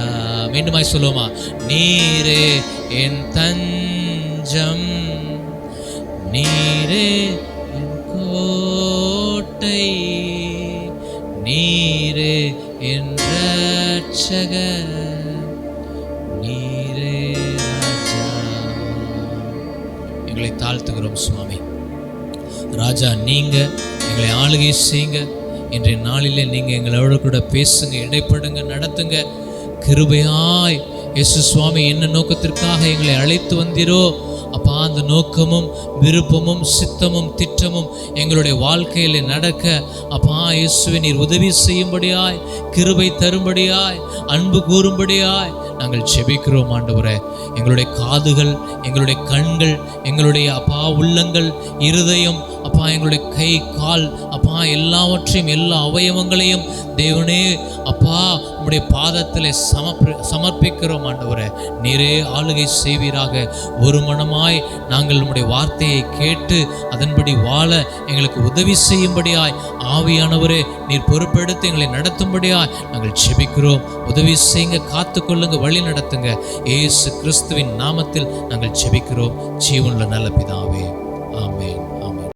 மீண்டுமாய் சொல்லுவோமா? நீரே என் தஞ்சம், நீரே என் கோட்டை, நீரே என் இரட்சகர், நீரே ராஜா. எங்களை தாழ்த்துகிறோம் சுவாமி. ராஜா, நீங்க எங்களை ஆளுகை செய்யுங்க. இன்றைய நாளிலே நீங்க எங்களோட கூட பேசுங்க, இடைப்படுங்க, நடத்துங்க. கிருபையாய் இயேசு சுவாமி என்ன நோக்கத்திற்காக எங்களை அழைத்து வந்தீரோ அப்பா, அந்த நோக்கமும் விருப்பமும் சித்தமும் திட்டமும் எங்களுடைய வாழ்க்கையிலே நடக்க அப்பா இயேசுவே நீர் உதவி செய்யும்படியாய், கிருபை தரும்படியாய், அன்பு கூறும்படியாய் நாங்கள் ஜெபிக்கிறோம் ஆண்டவரே. எங்களுடைய காதுகள், எங்களுடைய கண்கள், எங்களுடைய அப்பா உள்ளங்கள், இருதயம் அப்பா, எங்களுடைய கை கால் அப்பா எல்லாவற்றையும் எல்லா அவயவங்களையும் தேவனே அப்பா உம்முடைய பாதத்திலே சமர்ப்பிக்கிறோம் ஆண்டவரே. நீரே ஆளுகை செய்வீராக. ஒரு மனமாய் நாங்கள் உம்முடைய வார்த்தையை கேட்டு அதன்படி வாழ எங்களுக்கு உதவி செய்யும்படியாய் ஆவியானவரே நீர் பொறுப்பெடுத்து எங்களை நடத்தும்படியாய் நாங்கள் ஜெபிக்கிறோம். உதவி செய்யுங்க, காத்துக்கொள்ளுங்க, வழி நடத்துங்க. இயேசு கிறிஸ்துவின் நாமத்தில் நாங்கள் ஜெபிக்கிறோம் ஜீவனுள்ள நல்ல பிதாவே.